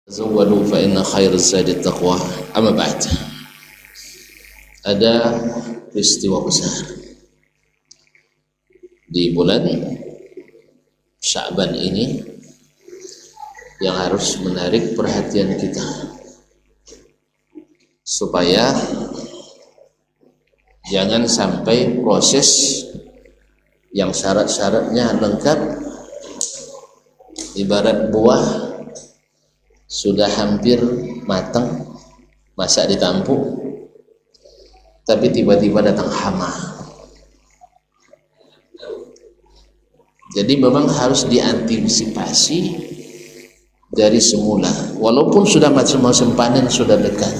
Zawwadu fa inna khairaz zadi taqwa. Amma ba'd. Ada peristiwa besar di bulan Sya'ban ini yang harus menarik perhatian kita supaya jangan sampai proses yang syarat-syaratnya lengkap ibarat buah sudah hampir matang, masak ditampuk, tapi tiba-tiba datang hama. Jadi memang harus diantisipasi dari semula. Walaupun sudah musim panen sudah dekat,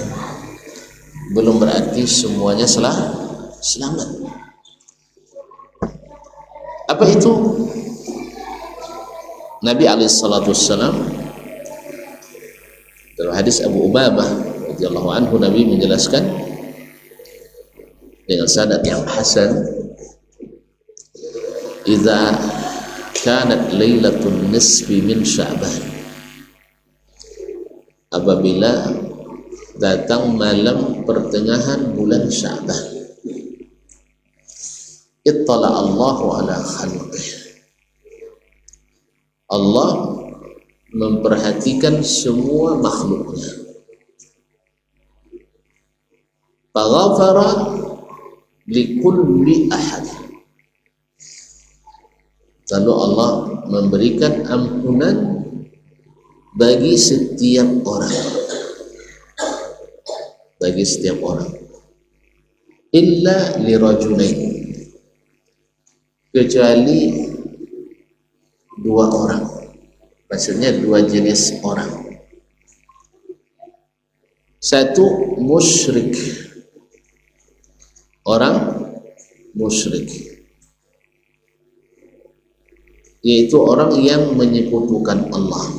belum berarti semuanya selamat. Apa itu? Nabi alaihissalam dalam hadis Abu Umamah radhiyallahu anhu, Nabi menjelaskan dengan sanad yang hasan, "Idza kanat lailatul nisfi min Sya'ban," apabila datang malam pertengahan bulan Sya'ban, ittala Allahu ala khalqih, Allah memperhatikan semua makhluknya. Faghafara likulli ahad, lalu Allah memberikan ampunan bagi setiap orang, illa lirajulain, kecuali dua orang. Maksudnya dua jenis orang. Satu musyrik, orang musyrik, yaitu orang yang menyekutukan Allah.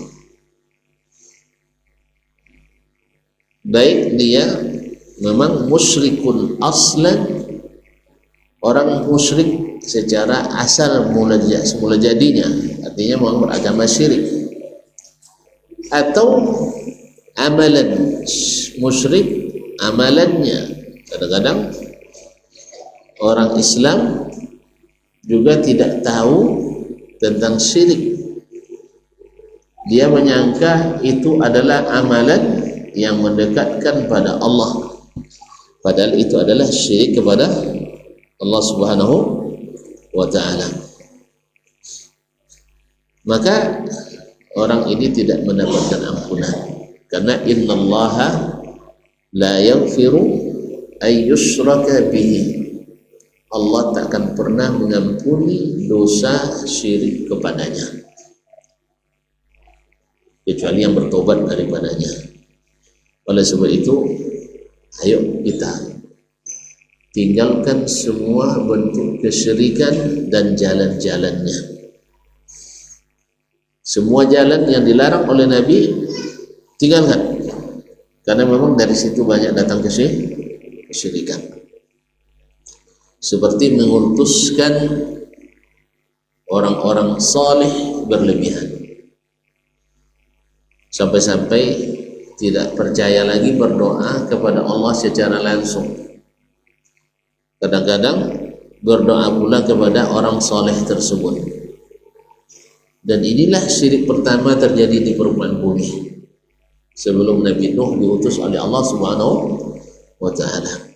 Baik dia memang musyrikun aslan, orang musyrik secara asal semula jadinya, artinya memang beragama syirik, atau amalan musyrik, amalannya kadang-kadang orang Islam juga tidak tahu tentang syirik, dia menyangka itu adalah amalan yang mendekatkan pada Allah, padahal itu adalah syirik kepada Allah Subhanahu wa ta'ala. Maka orang ini tidak mendapatkan ampunan, karena innallaha la yaghfiru ay yushraka bihi, Allah tak akan pernah mengampuni dosa syirik kepadanya kecuali yang bertobat daripadanya. Oleh sebab itu, ayo kita tinggalkan semua bentuk kesyirikan dan jalan-jalannya. Semua jalan yang dilarang oleh Nabi tinggalkan, karena memang dari situ banyak datang kesyirikan. Seperti mengutuskan orang-orang saleh berlebihan, sampai-sampai tidak percaya lagi berdoa kepada Allah secara langsung. Kadang-kadang berdoa pula kepada orang saleh tersebut. Dan inilah syirik pertama terjadi di permukaan bumi sebelum Nabi Nuh diutus oleh Allah Subhanahu wa ta'ala.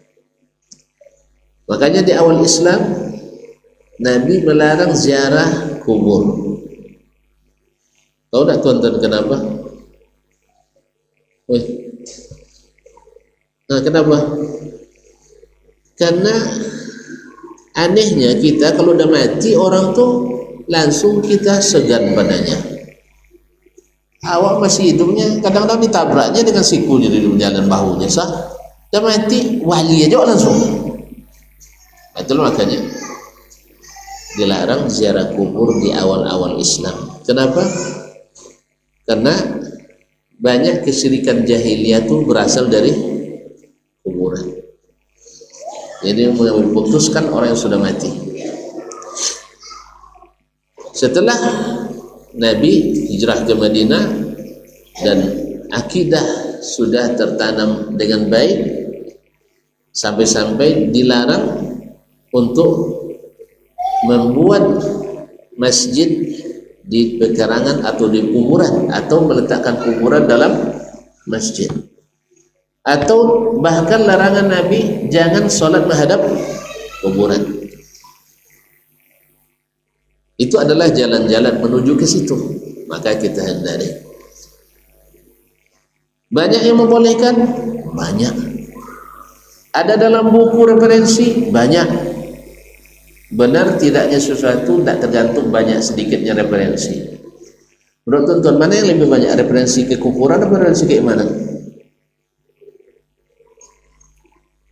Makanya di awal Islam Nabi melarang ziarah kubur. Tahu tak tuan-tuan kenapa? Kenapa? Karena anehnya kita kalau udah mati orang tuh langsung kita segan padanya. Awak masih hidupnya kadang-kadang ditabraknya dengan sikulnya di jalan bahunya, sah. Dah mati wali aja langsung. Itulah makanya dilarang ziarah kubur di awal-awal Islam. Kenapa? Karena banyak kesyirikan jahiliyah itu berasal dari kuburan. Jadi memutuskan orang yang sudah mati. Setelah Nabi hijrah ke Madinah dan akidah sudah tertanam dengan baik, sampai-sampai dilarang untuk membuat masjid di pekarangan atau di kuburan, atau meletakkan kuburan dalam masjid, atau bahkan larangan Nabi jangan sholat menghadap kuburan. Itu adalah jalan-jalan menuju ke situ, maka kita hindari. Banyak yang membolehkan, banyak. Ada dalam buku referensi, banyak. Benar tidaknya sesuatu tidak tergantung banyak sedikitnya referensi. Menurut tuan-tuan, mana yang lebih banyak, referensi ke kuburan atau referensi ke mana?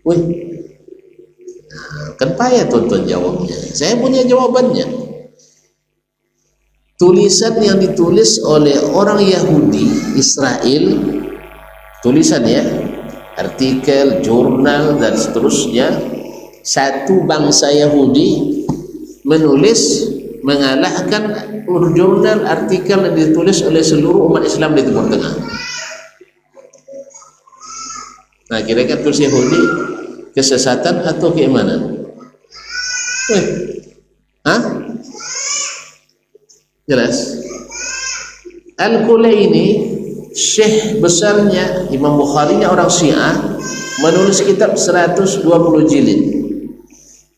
Wih, kan payah tuan-tuan jawabnya. Saya punya jawabannya. Tulisan yang ditulis oleh orang Yahudi Israel, tulisan ya, artikel, jurnal dan seterusnya, satu bangsa Yahudi menulis mengalahkan jurnal, artikel yang ditulis oleh seluruh umat Islam di Timur Tengah. Nah, kira-kira tulis Yahudi kesesatan atau keimanan? Hah? Jelas? Al-Kulaini, syekh besarnya Imam Bukhari, orang Syiah, menulis kitab 120 jilid,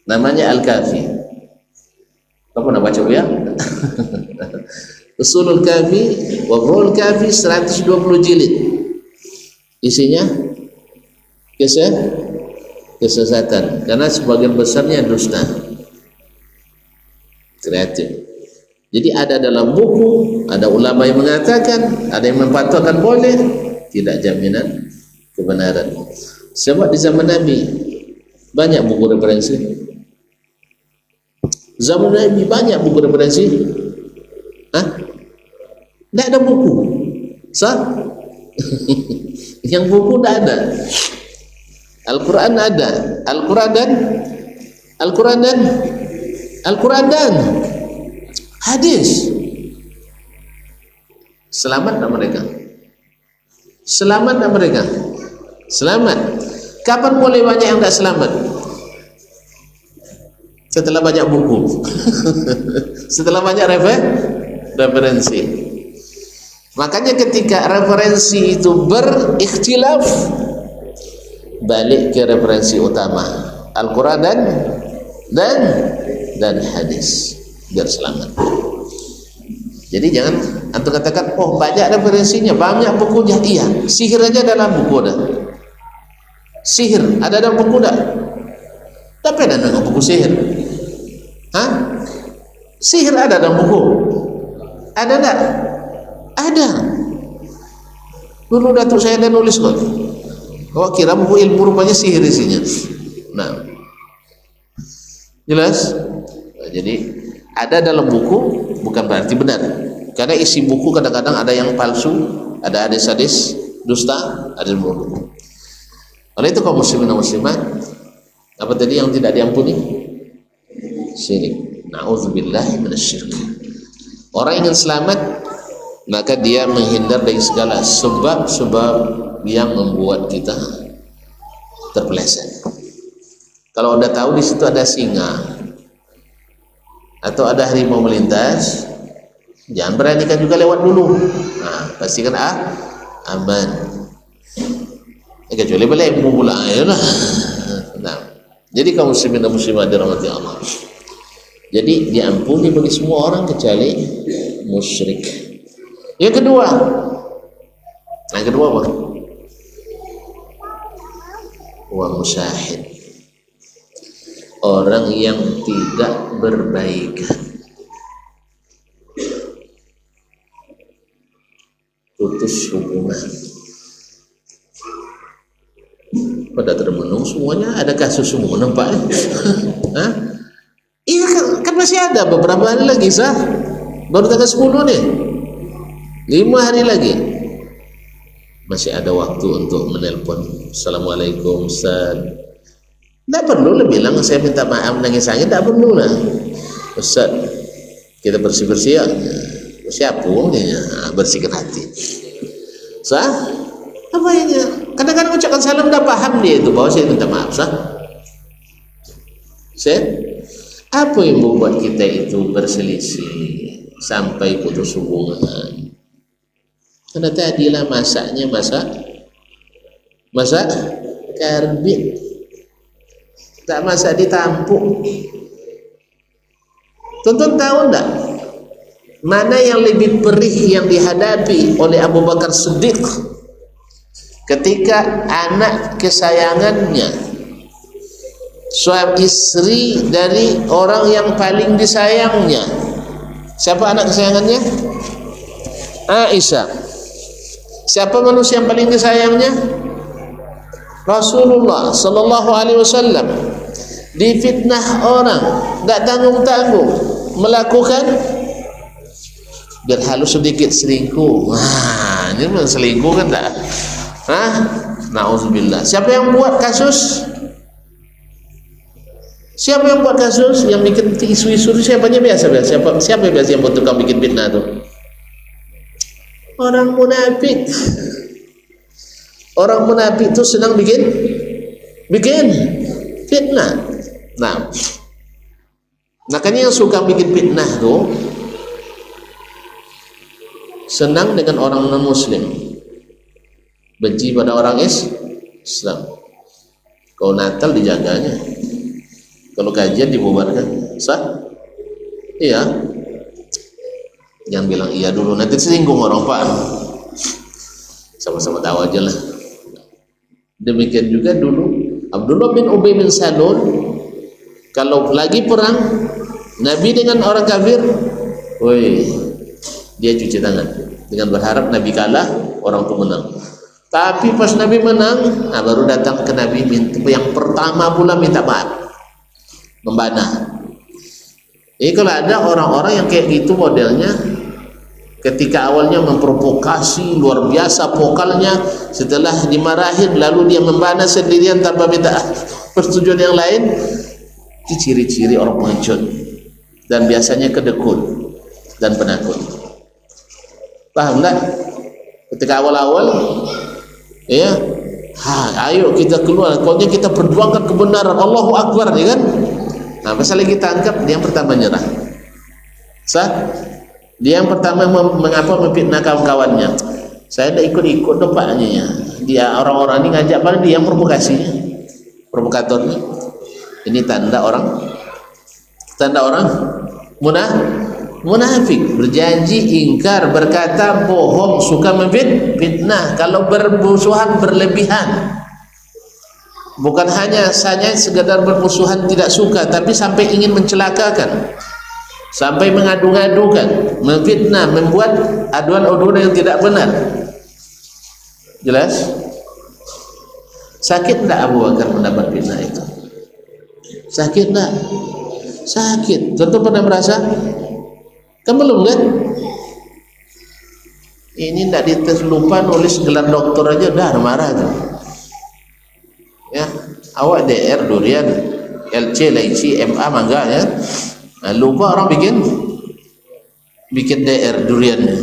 namanya Al-Kafi. Kau pernah baca ya? Usulul Kafi wa Furu'ul Kafi, 120 jilid. Isinya kesesatan, karena sebagian besarnya dusta, kreatif. Jadi ada dalam buku, ada ulama yang mengatakan, ada yang memfatwakan boleh, tidak jaminan kebenaran. Sebab di zaman Nabi banyak buku referensi. Zaman Nabi banyak buku referensi. Tidak ada buku. Sah? Yang buku tidak ada. Al-Quran ada. Al-Quran dan hadis. Selamat tak mereka? Selamat tak mereka? Selamat. Kapan mulai banyak yang tak selamat? Setelah banyak buku. Setelah banyak referensi. Makanya ketika referensi itu berikhtilaf, balik ke referensi utama, Al-Quran dan hadis, biar selamat. Jadi jangan antum katakan, oh banyak referensinya, banyak bukunya. Iya, sihir aja dalam buku ada. Sihir ada dalam buku dah. Tapi ada dalam buku sihir. Sihir ada dalam buku? Ada tak? Ada. Dulu datuk saya ada nulis kok. Kau kira buku ilmu, rupanya sihir isinya. Nah, jelas? Jadi ada dalam buku bukan berarti benar, karena isi buku kadang-kadang ada yang palsu, ada hadis-hadis dusta, ada dalam buku. Oleh itu kaum muslimin dan muslimat, apa tadi yang tidak diampuni? Syirik. Na'udzubillahi minasyirik. Orang ingin selamat, maka dia menghindar dari segala sebab-sebab yang membuat kita terpeleset. Kalau anda tahu di situ ada singa atau ada harimau melintas, jangan beranikan juga lewat dulu. Pastikan aman. Kecuali boleh pula ayolah. Nah, jadi kaum muslimin dan muslimat dirahmati Allah. Jadi diampuni bagi semua orang kecuali musyrik. Yang kedua apa? Wa musyahid, orang yang tidak berbaikan, putus hubungan. Pada termenung semuanya ada kasus semua, nampak? Iya kan masih ada beberapa hari lagi sah. Baru tanggal 10 nih, 5 hari lagi masih ada waktu untuk menelpon. Assalamualaikum Ustaz. Tidak perlu lah bilang saya minta maaf nangis angin, tidak perlu lah. Ustaz, kita bersih-bersih ya. Siapa bersihkan hati. Sah? Apa ini? Kadang-kadang ucapkan salam dah paham dia itu bahwa saya minta maaf. Sah? Apa yang membuat kita itu berselisih sampai putus hubungan? Karena tadilah masaknya masak karbit, tak masak ditampuk. Tonton tahu enggak mana yang lebih perih yang dihadapi oleh Abu Bakar Siddiq ketika anak kesayangannya, suami istri dari orang yang paling disayangnya. Siapa anak kesayangannya? Aisyah. Siapa manusia yang paling disayangnya? Rasulullah sallallahu alaihi wasallam. Difitnah orang, tak tanggung-tanggung, melakukan biar halus sedikit selingkuh. Wah, ini memang selingkuh kan tak? Na'udzubillah. Siapa yang buat kasus? Siapa yang buat kasus? Yang bikin isu-isu itu siapanya biasa? Siapa biasa yang buat tukang bikin fitnah itu? Orang munafik. Orang munafik itu senang bikin fitnah. Nah, makanya yang suka bikin fitnah itu senang dengan orang non-muslim, benci pada orang Islam. Kalau Natal dijaganya, kalau kajian dibubarkan. Sah? Iya. Jangan bilang iya dulu, nanti singgung orang Pak. Sama-sama tahu aja lah. Demikian juga dulu Abdullah bin Ubay bin Salul, kalau lagi perang Nabi dengan orang kafir, dia cuci tangan dengan berharap Nabi kalah, orang itu menang. Tapi pas Nabi menang, baru datang ke Nabi yang pertama pula minta maaf, membana. Kalau ada orang-orang yang kayak gitu modelnya, ketika awalnya memprovokasi luar biasa vokalnya, setelah dimarahin lalu dia membana sendirian tanpa minta persetujuan yang lain, itu ciri-ciri orang pengecut dan biasanya kedekut dan penakut. Paham tak? Ketika awal-awal, ayo kita keluar, pokoknya kita perjuangkan kebenaran, Allahu Akbar, ya kan? Nah, masalah kita anggap dia yang pertama nyerah. Sah? Dia yang pertama mengapa memfitnah kawan-kawannya. Saya dah ikut-ikut dopaknya. Dia orang-orang ini ngajak, pada dia yang provokasinya, provokatornya. Ini tanda orang munafik, berjanji ingkar, berkata bohong, suka memfitnah. Kalau bermusuhan berlebihan, bukan hanya sekedar bermusuhan tidak suka, tapi sampai ingin mencelakakan, sampai mengadu-ngadukan, memfitnah, membuat aduan-aduan yang tidak benar. Jelas? Sakit tidak Abu Bakar mendapat fitnah itu? Sakit tak? Sakit. Tentu pernah merasa? Kan belum kan? Ini tidak dites, lupa nulis gelar doktor aja dah marah tu. Ya, awak DR durian, LC, LC, MA mangga ya. Nah, lupa orang bikin DR duriannya.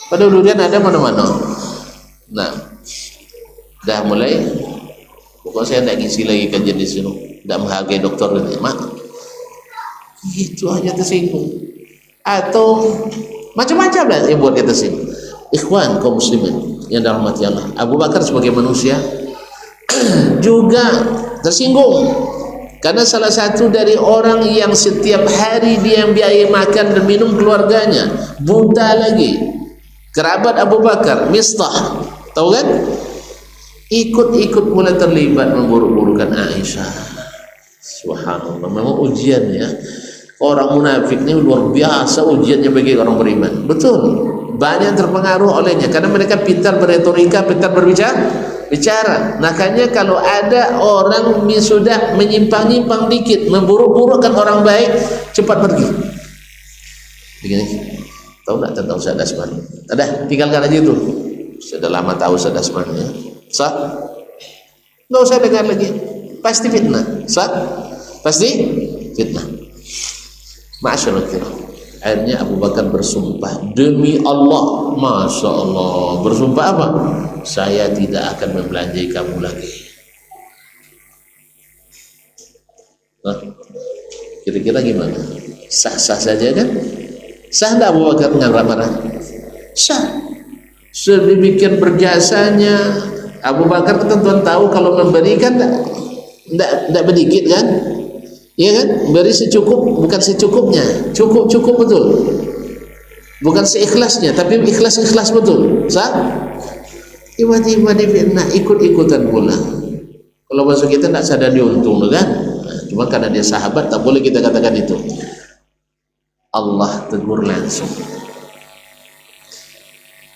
Padahal durian ada mana-mana. Nah, dah mulai. Pokoknya saya tidak ngisi lagi kajian di sini. Tidak menghargai dokter ini, mak. Itu aja tersinggung. Atau macam-macam lah yang buat kita tersinggung. Ikhwan kaum muslimin yang dirahmati Allah, Abu Bakar sebagai manusia juga tersinggung karena salah satu dari orang yang setiap hari dia yang biaya makan dan minum keluarganya, buta lagi, kerabat Abu Bakar, Mistah, tahu kan? Ikut-ikut mulai terlibat memburuk-burukan Aisyah. Subhanallah, memang ujian ya. Orang munafik ini luar biasa ujiannya bagi orang beriman. Betul, banyak terpengaruh olehnya karena mereka pintar berretorika, pintar berbicara. Makanya kalau ada orang sudah menyimpang-nyimpang dikit, memburuk-burukkan orang baik, cepat pergi. Begini, tahu tak tentang Ustaz Dasman? Ada, tinggalkan aja itu. Sudah lama tahu Ustaz Dasman ya. Sah? Nggak usah dengar lagi. Pasti fitnah. Sah? Pasti fitnah. Ma'asyarul kiram. Akhirnya Abu Bakar bersumpah, demi Allah, Masya Allah, bersumpah apa? Saya tidak akan membelanjai kamu lagi. Nah, kira-kira gimana? Sah-sah saja kan? Sah tidak Abu Bakar marah-marah? Sah. Sedemikian berjasanya Abu Bakar, tentuan tahu kalau memberikan tidak sedikit kan? Iya kan? Beri secukup, bukan secukupnya, cukup betul, bukan seikhlasnya, tapi ikhlas betul. Sah? Tiba-tiba difitnah, ikut-ikutan pula. Kalau bahasa kita tidak sadar diuntung kan? Nah, cuma karena dia sahabat tak boleh kita katakan itu. Allah tegur langsung,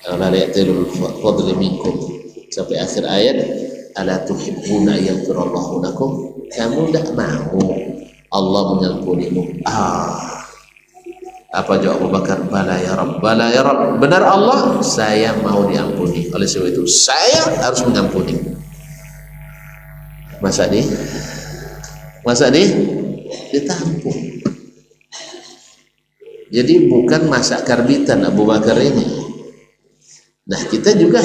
la ya'tilul fadli minkum, sampai akhir ayat, ala tuhibbuna yaghfirallahu lakum, kamu tidak mau Allah mengampunimu. Apa jawab Abu Bakar? Bala ya Rabb, bala ya Rabb, benar Allah, saya mau diampuni. Oleh sebab itu saya harus mengampuni. Masa ditampung. Jadi bukan masa karbitan Abu Bakar ini. Nah, kita juga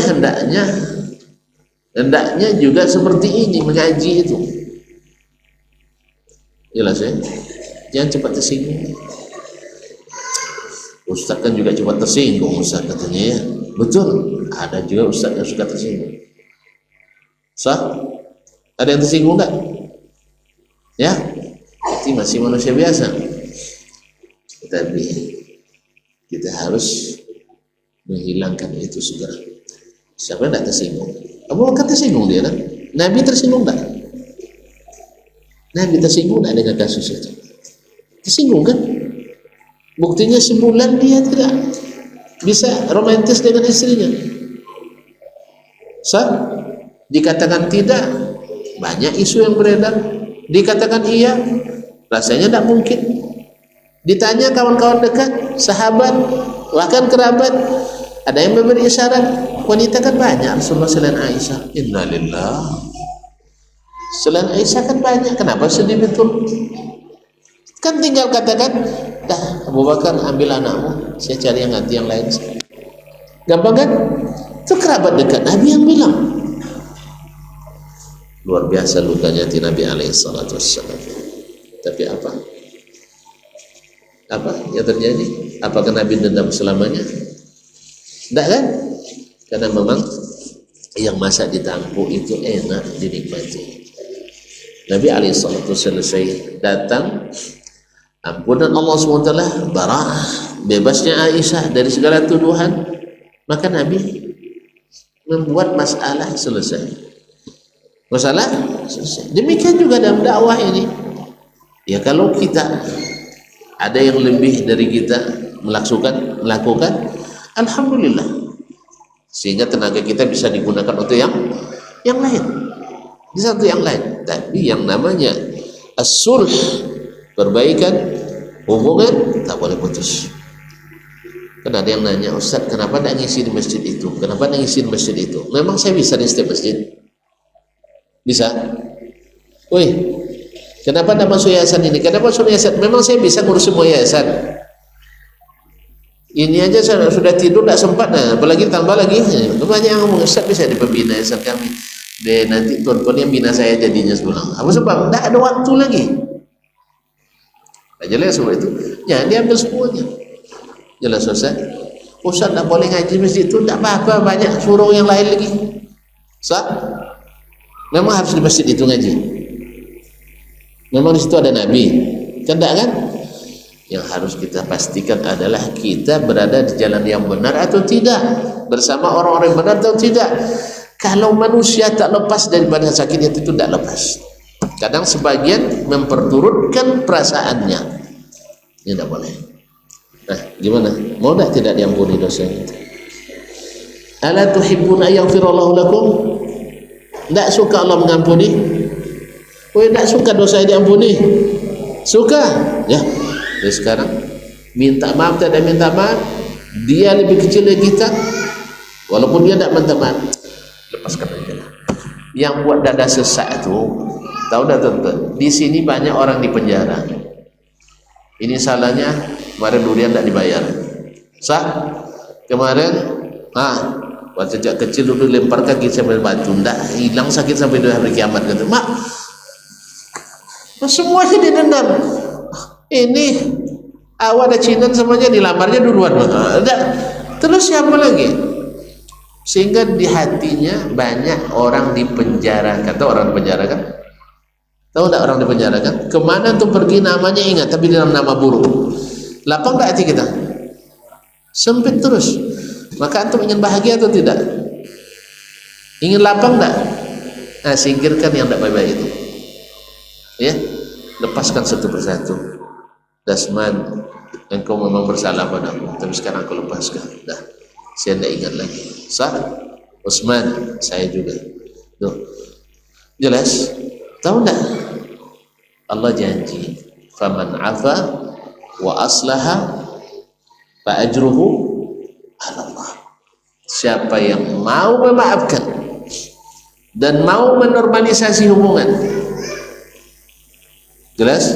hendaknya juga seperti ini, mengaji itu. Jelas ya? Jangan cepat tersinggung. Ustaz kan juga cepat tersinggung, Ustaz katanya ya. Betul, ada juga Ustaz yang suka tersinggung. Sah? Ada yang tersinggung enggak? Ya? Berarti masih manusia biasa. Tapi kita harus menghilangkan itu segera. Siapa yang tidak tersinggung? Abu Bakar tersinggung dia kan? Nabi tersinggung enggak? Nabi tersinggung enggak dengan kasus itu? Tersinggung kan? Buktinya sebulan dia tidak bisa romantis dengan istrinya. Sah? Dikatakan tidak, banyak isu yang beredar. Dikatakan iya, rasanya tidak mungkin. Ditanya kawan-kawan dekat, sahabat, bahkan kerabat, ada yang memberi isyarat. Wanita kan banyak Rasulullah selain Aisyah. Innalillah. Selain Aisyah kan banyak, kenapa sedih betul? Kan tinggal katakan, dah Abu Bakar ambil anakmu, saya cari yang ganti yang lain. Gampang kan? Itu kerabat dekat Nabi yang bilang. Luar biasa lukanya di Nabi alaihissalatu wassalam. Tapi apa yang terjadi? Apakah Nabi dendam selamanya? Tidak kan? Karena memang yang masa ditampung itu enak dinikmati. Nabi alaihissalatu selesai datang, ampunan Allah SWT, bara'ah, bebasnya Aisyah dari segala tuduhan, maka Nabi membuat masalah selesai. Masalah selesai. Demikian juga dalam dakwah ini. Ya, kalau kita ada yang lebih dari kita melakukan, alhamdulillah, sehingga tenaga kita bisa digunakan untuk yang lain, di satu yang lain. Tapi yang namanya as-sulh, perbaikan hubungan, tak boleh putus. Kan ada yang nanya, Ustaz, kenapa tak ngisi di masjid itu? Kenapa tak ngisi di masjid itu? Memang saya bisa di setiap masjid? Bisa? Woi, kenapa tak masuk yayasan ini? Kenapa masuk yayasan? Memang saya bisa ngurus semua yayasan. Ini aja saya sudah tidur tak sempat, nah apalagi tambah lagi. Banyak yang ngomong, Ustaz bisa di pembina yayasan kami. Deh, nanti tuan-tuan yang bina saya jadinya sebulan. Apa sebab? Tak ada waktu lagi. Tak jelas semua itu. Ya, dia ambil semuanya. Jelas Ustaz. Ustaz tak boleh ngaji masjid itu, tak apa-apa, banyak suruh yang lain lagi. Ustaz, memang harus di masjid itu ngaji. Memang di situ ada Nabi. Kan tak kan? Yang harus kita pastikan adalah kita berada di jalan yang benar atau tidak, bersama orang-orang yang benar atau tidak. Kalau manusia tak lepas daripada sakit itu tak lepas. Kadang sebagian memperturutkan perasaannya. Ini tidak boleh. Nah, gimana? Mau tak tidak diampuni dosanya? Ala tuhibbuna yaghfirallahu lakum? Tak suka Allah mengampuni? Kau tak suka dosa diampuni? Suka? Ya. Jadi sekarang minta maaf, tak ada minta maaf, dia lebih kecil dari kita, walaupun dia tak minta maaf, lepaskan aja. Yang buat dada sesak itu, tahu dah tuan-tuan, di sini banyak orang di penjara. Ini salahnya kemarin durian tidak dibayar. Sah? Kemarin waktu sejak kecil dulu lempar kaki sampai batu, tidak hilang sakit sampai hari kiamat. Kata mak, semuanya didendam. Ini awal ada cinan semuanya dilamarnya duluan. Terus siapa lagi? Sehingga di hatinya banyak orang dipenjarakan. Tahu orang dipenjarakan? Tahu tak orang dipenjarakan? Kemana tuh pergi namanya ingat, tapi dalam nama buruk. Lapang tak hati kita? Sempit terus. Maka antum ingin bahagia atau tidak? Ingin lapang tak? Nah, singkirkan yang tak baik-baik itu. Ya, lepaskan satu persatu. Dasman, engkau memang bersalah padaku, tapi sekarang aku lepaskan. Dah, saya tidak ingat lagi. Sah? Utsman, saya juga. Tuh, jelas? Tahu tak? Allah janji, faman afa wa aslaha fa ajruhu 'ala Allah. Siapa yang mau memaafkan dan mau menormalisasi hubungan, jelas?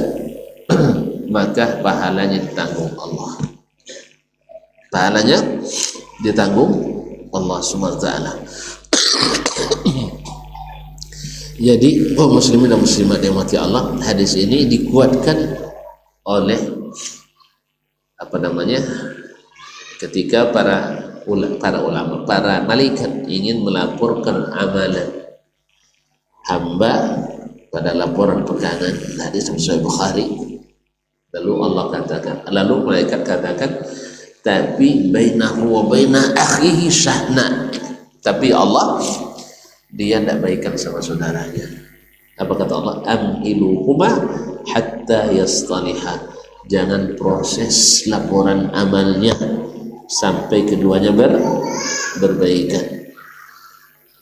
Maka pahalanya ditanggung Allah. Pahalanya ditanggung Allah Subhanahu wa taala. Jadi muslimin dan muslimat yang mati Allah, hadis ini dikuatkan oleh ketika para ulama, para malaikat ingin melaporkan amalan hamba pada laporan pegangan. Hadis Sahih Bukhari. Lalu malaikat katakan, tapi bainahu wa baina akhihi syahna. Tapi Allah, dia tidak baikkan sama saudaranya. Apa kata Allah? Amhiluhuma hatta yastaliha. Jangan proses laporan amalnya sampai keduanya berbaikan.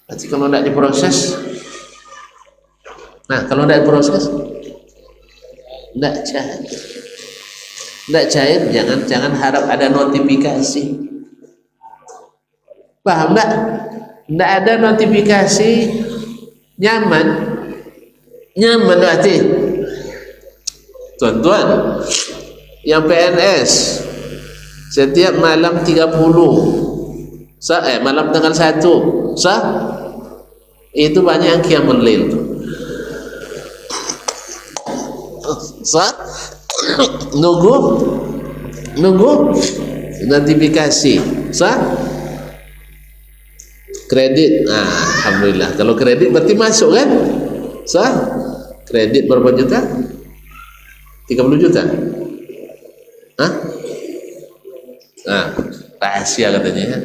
Berarti kalau tidak diproses, tidak cair. Jangan harap ada notifikasi. Paham tak? Tidak ada notifikasi, nyaman berarti. Tuan-tuan yang PNS setiap malam 30 malam tanggal 1 itu banyak yang qiyamul lail nunggu notifikasi kredit. Alhamdulillah, kalau kredit berarti masuk kan? Kredit berapa juta? 30 juta? Rahasia katanya.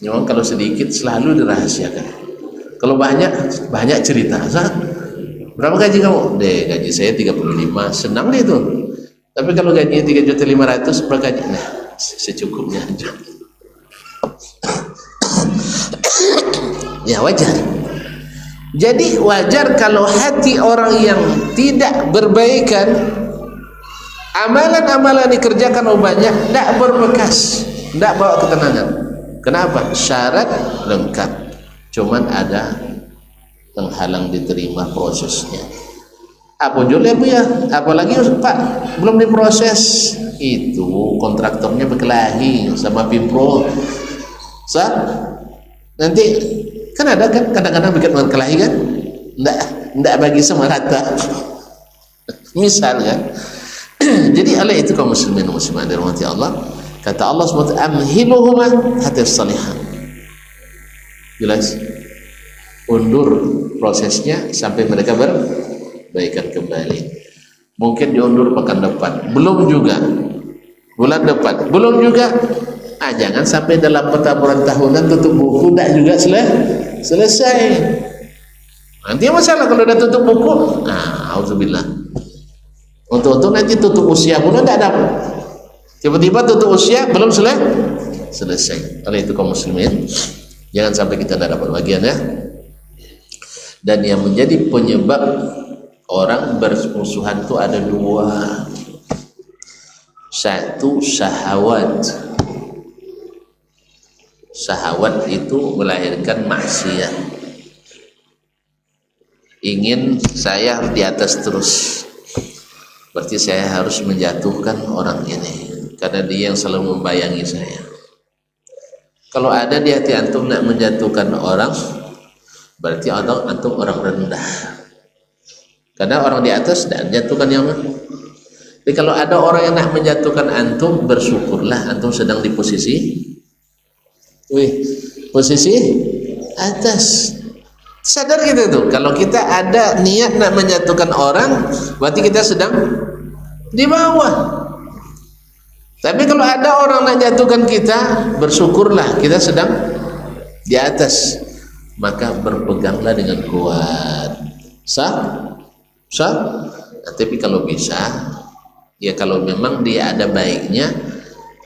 Memang kalau sedikit selalu dirahasiakan. Kalau banyak cerita. Berapa gaji kamu? Gaji saya 35. Senang deh itu. Tapi kalau gajinya 3.500.000, berapa gaji? Nah, secukupnya aja. Ya wajar. Jadi wajar kalau hati orang yang tidak berbaikan, amalan-amalan dikerjakan banyak, tidak berbekas, tidak bawa ketenangan. Kenapa? Syarat lengkap, cuman ada penghalang diterima prosesnya. Apa jule bu ya? Apalagi Pak belum diproses, itu kontraktornya berkelahi sama Pimpro. Nanti kan ada kan kadang-kadang bikin berkelahi kan? Ndak bagi sama rata. Misal kan. Jadi oleh itu kaum muslimin dan muslimat dirahmati Allah, kata Allah SWT, amhiluhuma hatta salihah. Jelas? Undur prosesnya sampai mereka berbaikan kembali. Mungkin diundur pekan depan, belum juga. Bulan depan, belum juga. Jangan sampai dalam pertempuran tahunan tutup buku tidak juga selesai. Nanti masalah kalau udah tutup buku. Auzubillah. Untuk nanti tutup usia pun tidak dapat. Tiba-tiba tutup usia belum selesai. Oleh itu kaum muslimin, jangan sampai kita tidak dapat bagian ya. Dan yang menjadi penyebab orang bermusuhan itu ada dua. Satu, syahwat. Syahwat itu melahirkan maksiat. Ingin saya di atas terus. berarti saya harus menjatuhkan orang ini karena dia yang selalu membayangi saya. Kalau ada di hati antum nak menjatuhkan orang, berarti antum orang rendah. Karena orang di atas tidak menjatuhkan yang mana. Tapi kalau ada orang yang nak menjatuhkan antum, bersyukurlah antum sedang di posisi atas. Sadar kita tuh, kalau kita ada niat nak menjatuhkan orang, berarti kita sedang di bawah. Tapi kalau ada orang nak jatuhkan kita, bersyukurlah kita sedang di atas. Maka berpeganglah dengan kuat. Sah? Nah, tapi kalau bisa, ya kalau memang dia ada baiknya,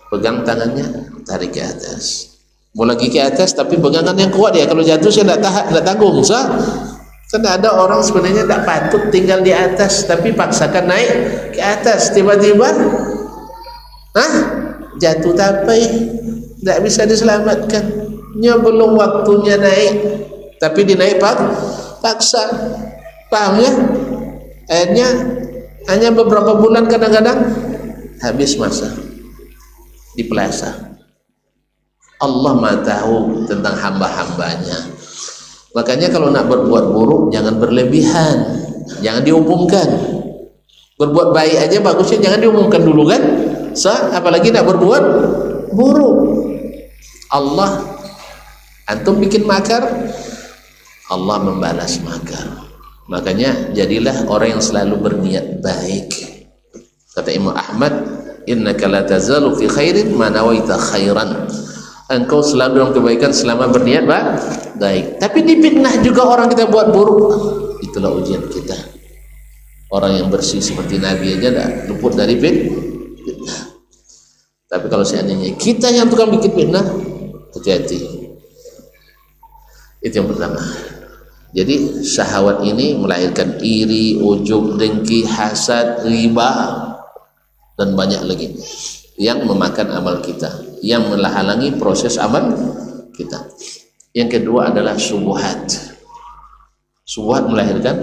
pegang tangannya, tarik ke atas. Mau lagi ke atas, tapi pegangan yang kuat ya. Kalau jatuh saya tidak tanggung, sah? Kan ada orang sebenarnya tidak patut tinggal di atas, tapi paksakan naik ke atas. Tiba-tiba, jatuh tapai, tidak bisa diselamatkan. Belum waktunya naik, tapi dinaik paksa. Paham ya? Akhirnya hanya beberapa bulan kadang-kadang habis masa di plaza. Allah Maha tahu tentang hamba-hambanya. Makanya kalau nak berbuat buruk jangan berlebihan, jangan diumumkan. Berbuat baik aja bagusnya jangan diumumkan dulu kan? Apalagi nak berbuat buruk. Allah, antum bikin makar, Allah membalas makar. Makanya jadilah orang yang selalu berniat baik. Kata Imam Ahmad, innaka la tazalu fi khairin ma nawaita khairan. Engkau selalu dalam kebaikan selama berniat baik. Tapi dipitnah juga orang kita buat buruk. Itulah ujian kita. Orang yang bersih seperti Nabi aja dah luput dari fitnah. Tapi kalau seandainya kita yang tukang bikin fitnah, hati-hati. Itu yang pertama. Jadi syahwat ini melahirkan iri, ujub, dengki, hasad, riba, dan banyak lagi yang memakan amal kita, yang menghalangi proses amal kita. Yang kedua adalah syubhat. Syubhat melahirkan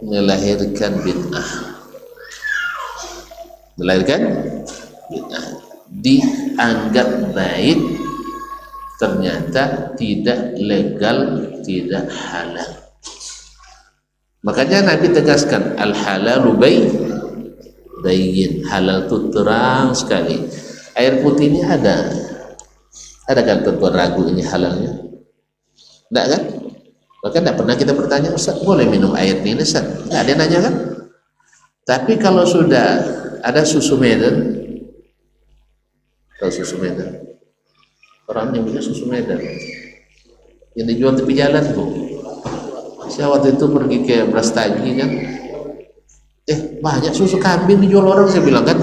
melahirkan bid'ah. Dianggap baik, ternyata tidak legal, tidak halal. Makanya Nabi tegaskan al halalu bayyin. Halal itu terang sekali. Air putih ini ada kan tentuan ragu ini halalnya? Tidak kan? Bahkan tidak pernah kita bertanya, Ustaz boleh minum air ini Ustaz? Tidak ada yang nanya kan? Tapi kalau sudah ada susu Medan, kalau susu Medan, orang nyebutnya susu Medan yang dijual tepi jalan tuh. Saya waktu itu pergi ke Brastagi kan, banyak susu kambing dijual orang. Saya bilang kan,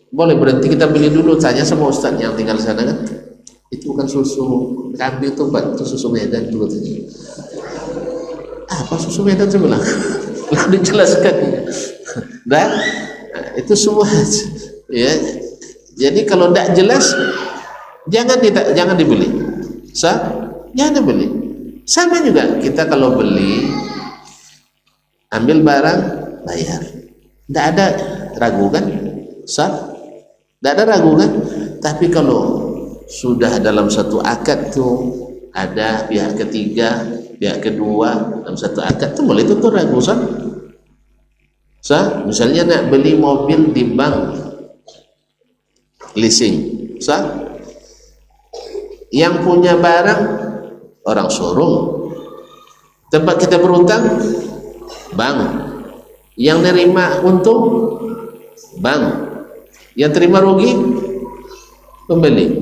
boleh berhenti kita beli dulu, tanya sama Ustaz yang tinggal di sana kan, itu bukan susu kambing tuh, itu susu Medan dulu tanya. Apa susu Medan? Saya bilang lalu dijelaskan dan itu semua ya. Jadi kalau tidak jelas jangan dibeli. Jangan dibeli. Sama juga kita kalau beli, ambil barang, bayar. Tidak ada ragu kan? Tidak ada ragu kan? Tapi kalau sudah dalam satu akad tuh ada pihak ketiga, pihak kedua dalam satu akad tuh boleh tuh ragu misalnya nak beli mobil di bank leasing, yang punya barang orang showroom, tempat kita berutang bank, yang nerima untung bank, yang terima rugi pembeli.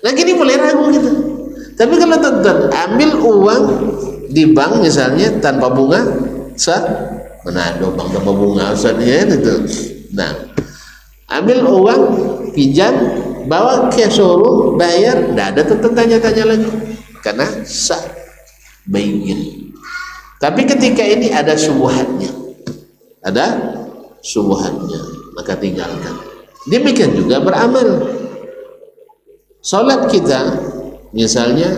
Nah gini boleh ragu gitu. Tapi kalau tuan-tuan ambil uang di bank misalnya tanpa bunga, Manado bank tanpa bunga ya itu. Nah, ambil uang, pinjam, bawa ke showroom, bayar, tidak ada tuh tanya-tanya lagi, karena sah bayyin. Tapi ketika ini ada syubhatnya, maka tinggalkan. Demikian juga beramal. Salat kita Misalnya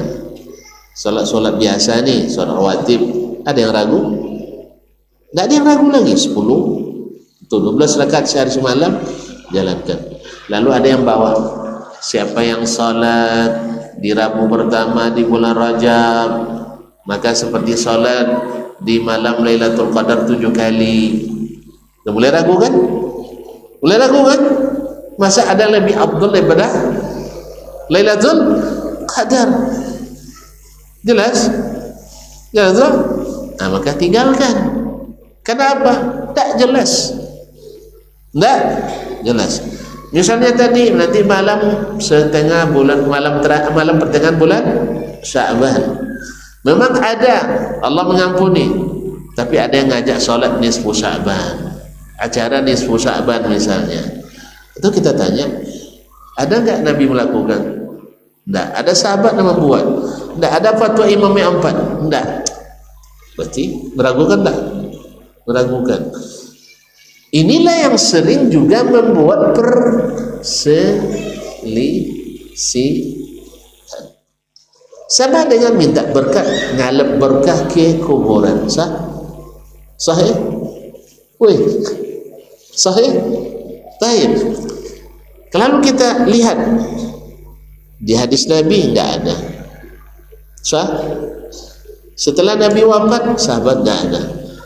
sholat biasa nih, sholat rawatib, ada yang ragu? Nggak ada yang ragu lagi. 10 atau 12 rakaat sehari semalam jalankan. Lalu ada yang bawa, siapa yang sholat di Rabu pertama di bulan Rajab, maka seperti sholat di malam Lailatul Qadar 7 kali. Udah mulai ragu kan? Mulai ragu kan? Masa ada lebih afdal daripada Lailatul Qadar? Jelas? Jelas tak? Nah, maka tinggalkan. Kenapa? Tak jelas. Tak jelas. Misalnya tadi nanti malam setengah bulan, malam pertengahan bulan Sya'ban. Memang ada Allah mengampuni, tapi ada yang ngajak sholat nisfu Sya'ban, acara nisfu Sya'ban misalnya. Itu kita tanya, ada nggak Nabi melakukan? Tidak. Ada sahabat yang membuat? Tidak. Ada fatwa imam yang 4? Tidak. Berarti meragukan tak? Meragukan. Inilah yang sering juga membuat perselisihan. Sama dengan minta berkat, ngalap berkah ke kuburan. Sahih? Wih, sahih? Baik. Kalau kita lihat di hadis Nabi tidak ada. Setelah Nabi wafat, sahabat tidak ada.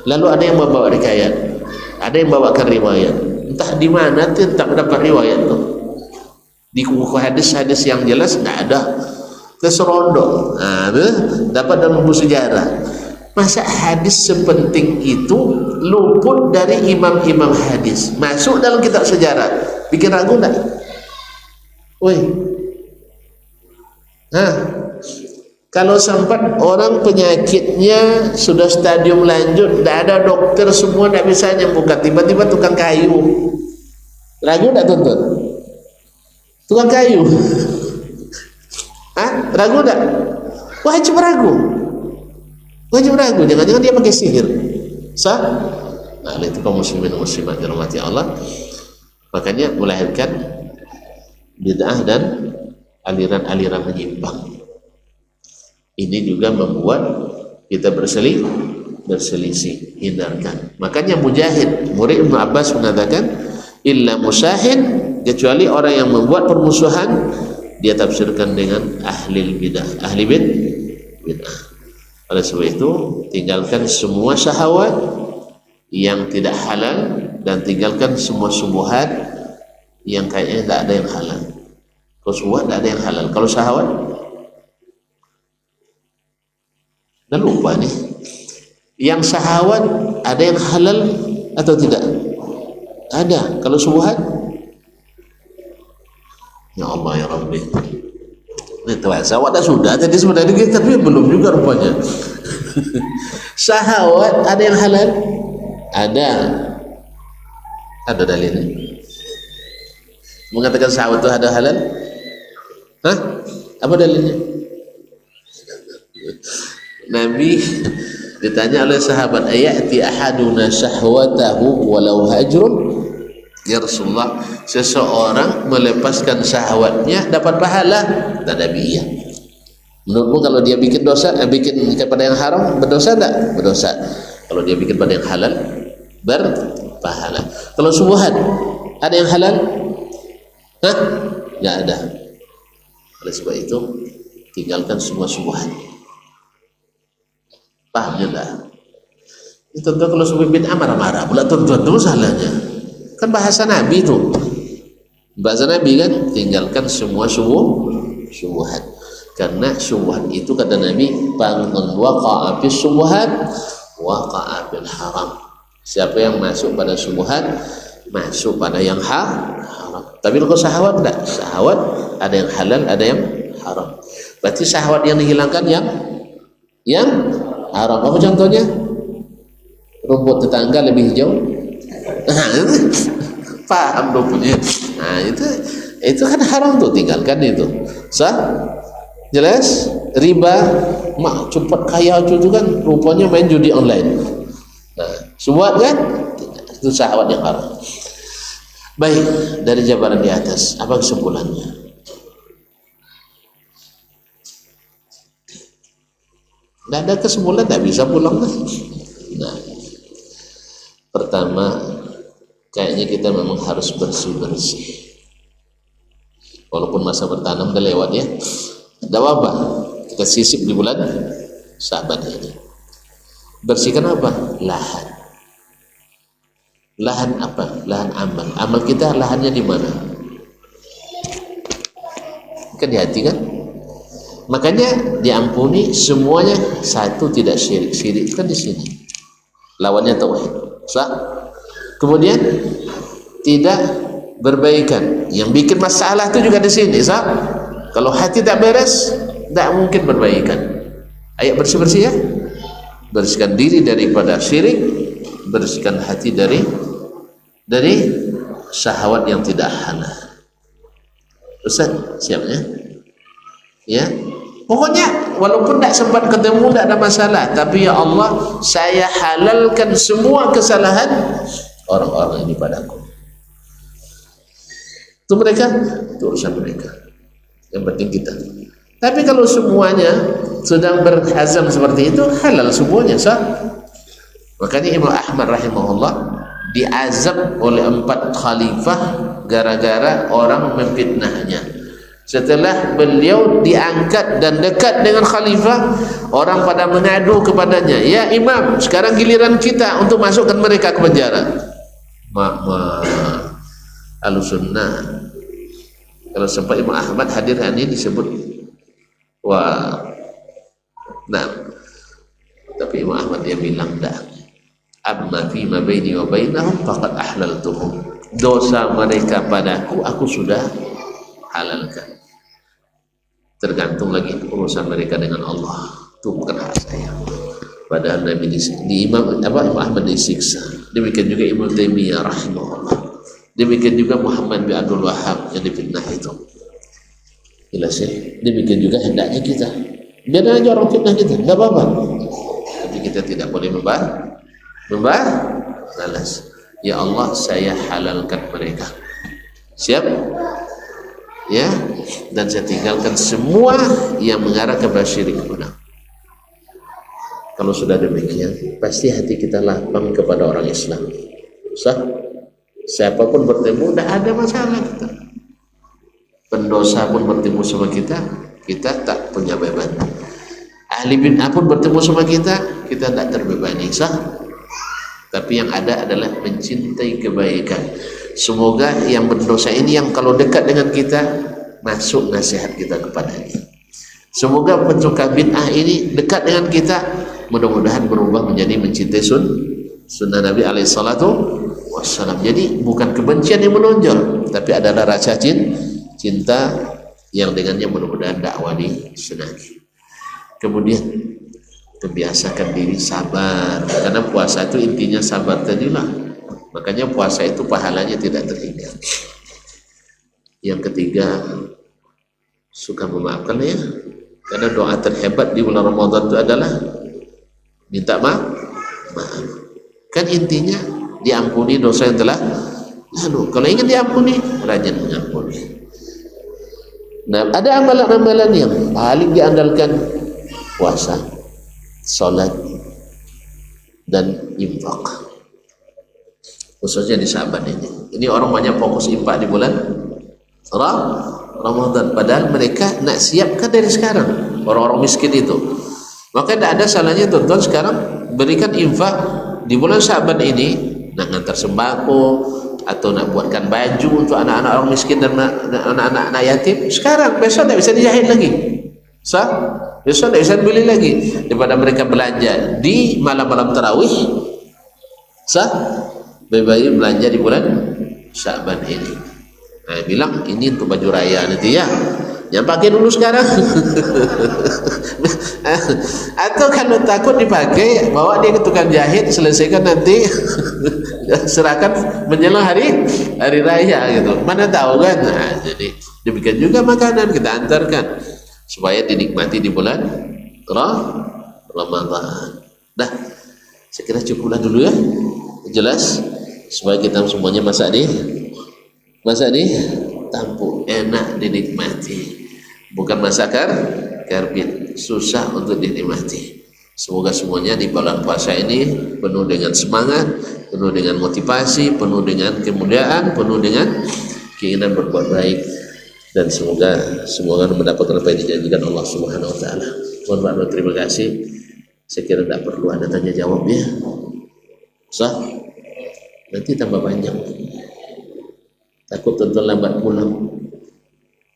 Lalu ada yang membawa riwayat, ada yang bawakan riwayat. Entah di mana tak dapat riwayat tu. Di buku hadis-hadis yang jelas tidak ada. Terserondok. Dapat dalam buku sejarah. Masa hadis sepenting itu luput dari imam-imam hadis, masuk dalam kitab sejarah, bikin ragu tak? Woi, kalau sempat orang penyakitnya sudah stadium lanjut, tidak ada dokter, semua tidak bisa nyembuhkan, tiba-tiba tukang kayu, ragu tak tuntut? Tukang kayu, ragu tak? Wajib ragu. Wajib ragu, jangan-jangan dia pakai sihir. Nah, itu kaum muslimin dan muslimat dirahmati Allah. Makanya melahirkan bid'ah dan aliran-aliran menyimpang. Ini juga membuat kita berselisih, hindarkan. Makanya Mujahid, murid Ibnu Abbas mengatakan, illa musyahin, kecuali orang yang membuat permusuhan, dia tafsirkan dengan ahli bid'ah, ahli bid'ah. Oleh sebab itu, tinggalkan semua syahwat yang tidak halal dan tinggalkan semua syubhat yang kayaknya tidak ada yang halal. Kalau syubhat tidak ada yang halal. Kalau syahwat, dah lupa nih. Yang syahwat ada yang halal atau tidak? Ada. Kalau syubhat, ya Allah ya Rabbi. Syahwat dah sudah jadi sebenarnya, tapi belum juga rupanya. Syahwat ada yang halal? Ada dalilnya. Mengatakan syahwat itu ada halal? Apa dalilnya? Nabi ditanya oleh sahabat, ayati ahaduna syahwatahu walau hajrun? Ya Rasulullah, seseorang melepaskan syahwatnya dapat pahala? Tak ada iya. Menurutmu kalau dia bikin dosa, bikin kepada yang haram, berdosa tak? Berdosa. Kalau dia bikin pada yang halal, berpahala. Kalau syubhat, ada yang halal? Tidak ada. Oleh sebab itu, tinggalkan semua syubhat. Paham tak? Itu tentu kalau syubhat bid'ah marah-marah, pula tuan-tuan dulu salahnya. Kan bahasa Nabi itu, bahasa Nabi kan, tinggalkan semua syubhat. Karena syubhat itu kata Nabi, man waqa'a fi syubhat waqa'a bil haram. Siapa yang masuk pada syubhat, masuk pada yang haram. Tapi kalau syahwat tidak, syahwat ada yang halal, ada yang haram. Berarti syahwat yang dihilangkan yang haram. Apa contohnya? Rumput tetangga lebih hijau. Paham rupanya. Nah, itu kan haram tuh, tinggalkan itu. Jelas? Riba, mak cepat kaya itu kan rupanya main judi online. Nah, syubhat kan? Itu syahwat yang haram. Baik, dari jabaran di atas, apa kesimpulannya? Tidak ada kesimpulan, tidak bisa pulang lah. Nah, pertama kayaknya kita memang harus bersih-bersih. Walaupun masa bertanam udah lewat ya, tidak apa-apa, kita sisip di bulan Syaban ini. Bersihkan apa? Lahan. Lahan apa? Lahan amal. Amal kita lahannya di mana? Kan di hati kan? Makanya diampuni semuanya, satu tidak syirik. Syirik kan di sini. Lawannya tauhid. Sah? Kemudian tidak berbaikan. Yang bikin masalah itu juga di sini, sah? Kalau hati tak beres, tidak mungkin berbaikan. Ayo bersih-bersih ya. Bersihkan diri daripada syirik, bersihkan hati dari syahwat yang tidak hana. Ustaz, siapnya? Ya. Pokoknya walaupun tidak sempat ketemu tidak ada masalah, tapi ya Allah, saya halalkan semua kesalahan orang-orang ini padaku. Itu mereka, itu urusan mereka. Yang penting kita. Tapi kalau semuanya sedang berazam seperti itu, halal semuanya, sah. Makanya Imam Ahmad rahimahullah diazab oleh 4 khalifah gara-gara orang memfitnahnya. Setelah beliau diangkat dan dekat dengan khalifah, orang pada mengadu kepadanya, ya imam, sekarang giliran kita untuk masukkan mereka ke penjara. Al-Sunnah. Kalau sempat Imam Ahmad hadir hari ini disebut wah, nah, tapi Imam Ahmad dia bilang dah, amma fi ma baini wa bainahum faqad ahlaltuhum. Dosa mereka padaku aku sudah halalkan. Tergantung lagi urusan mereka dengan Allah. Itu bukan hak saya. Padahal Nabi di Imam Ahmad disiksa. Demikian juga Ibnu Taimiyah rahimahullah. Demikian juga Muhammad bin Abdul Wahhab yang difitnah itu. Jelas ya. Demikian juga hendaknya kita. Biar aja orang fitnah kita, enggak apa-apa. Tapi kita tidak boleh membalas. Ya Allah, saya halalkan mereka. Siap? Ya, dan saya tinggalkan semua yang mengarah kepada syirik guna. Kalau sudah demikian, pasti hati kita lapang kepada orang Islam. Sah? Siapapun bertemu, tidak ada masalah kita. Pendosa pun bertemu sama kita, kita tak punya beban. Ahli bid'ah pun bertemu sama kita, kita tidak terbebani. Sah? Tapi yang ada adalah mencintai kebaikan. Semoga yang berdosa ini yang kalau dekat dengan kita masuk nasihat kita kepadanya. Semoga pensuka bid'ah ini dekat dengan kita, mudah-mudahan berubah menjadi mencintai sunnah Nabi alaihi salatu wassalam. Jadi bukan kebencian yang menonjol, tapi adalah rasa cinta yang dengannya mudah-mudahan dakwah disenangi. Kemudian kebiasakan diri sabar, karena puasa itu intinya sabar tadilah. Makanya puasa itu pahalanya tidak terhingga. Yang ketiga, suka memaafkan ya. Karena doa terhebat di bulan Ramadan itu adalah minta maaf. Kan intinya diampuni dosa yang telah lalu. Kalau ingin diampuni, rajin mengampuni. Nah, ada amalan-amalan yang paling diandalkan: puasa, salat, dan infak. Khususnya di Syaban ini. Ini orang banyak fokus infak di bulan Ramadan. Padahal mereka nak siapkan dari sekarang. Orang-orang miskin itu. Maka tidak ada salahnya tuan-tuan sekarang berikan infak di bulan Syaban ini. Nak ngantar sembako atau nak buatkan baju untuk anak-anak orang miskin dan anak-anak yatim. Sekarang, besok tidak bisa dijahit lagi. Sah? Besok tidak bisa dibeli lagi. Daripada mereka belanja di malam-malam tarawih. Sah? Bayi-bayi belanja di bulan Syaban ini. Nah, bilang ini untuk baju raya nanti ya. Yang pakai dulu sekarang. Atau kalau takut dipakai, bawa dia ke tukang jahit, selesaikan nanti serahkan menjelang hari raya gitu. Mana tahu kan? Nah, jadi demikian juga makanan kita antarkan supaya dinikmati di bulan Ramadan. Dah, saya kira cukuplah dulu ya. Jelas supaya kita semuanya masak di tampuk, enak dinikmati, bukan masakan karbit, susah untuk dinikmati. Semoga semuanya di bulan puasa ini penuh dengan semangat, penuh dengan motivasi, penuh dengan kemuliaan, penuh dengan keinginan berbuat baik, dan semoga mendapatkan apa yang dijanjikan Allah Subhanahu wa taala. Mohon maaf, terima kasih. Saya kira tidak perlu ada tanya jawab ya. Sah? Nanti tambah panjang. Takut tonton lambat pulang.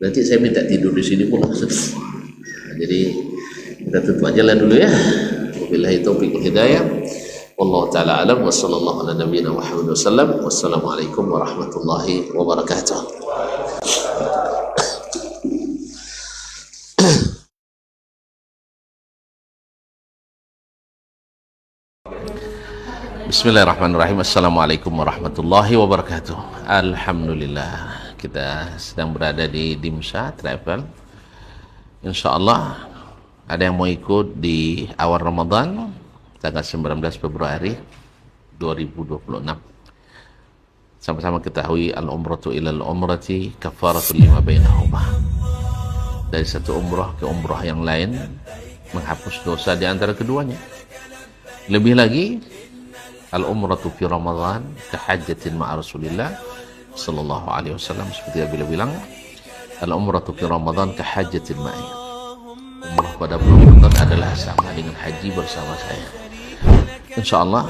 Nanti saya minta tidur di sini pula. Jadi kita tutup aja lah dulu ya. Wabillahi taufiq wal hidayah. Wallahu taala alam wa sallallahu ala nabiyyina Muhammad wasallam. Wassalamualaikum warahmatullahi wabarakatuh. Bismillahirrahmanirrahim. Assalamualaikum warahmatullahi wabarakatuh. Alhamdulillah, kita sedang berada di Dimsha Travel. InsyaAllah ada yang mau ikut di awal Ramadan tanggal 19 Februari 2026. Sama-sama ketahui al-umratu ilal umrati kafaratul lima bainahuma. Dari satu umrah ke umrah yang lain menghapus dosa di antara keduanya. Lebih lagi, al-umratu fi Ramadan kahajjatin ma'a Rasulillah sallallahu alaihi wasallam, seperti yang beliau bilang, al-umratu fi Ramadan kahajjatin ma'i. Umrah pada bulan Ramadan adalah sama dengan haji bersama saya. Insyaallah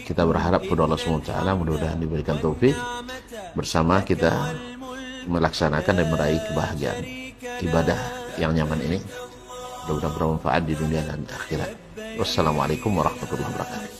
kita berharap kepada Allah SWT mudah-mudahan diberikan taufik bersama kita melaksanakan dan meraih kebahagiaan ibadah yang nyaman ini. Mudah-mudahan bermanfaat di dunia dan akhirat. Wassalamualaikum warahmatullahi wabarakatuh.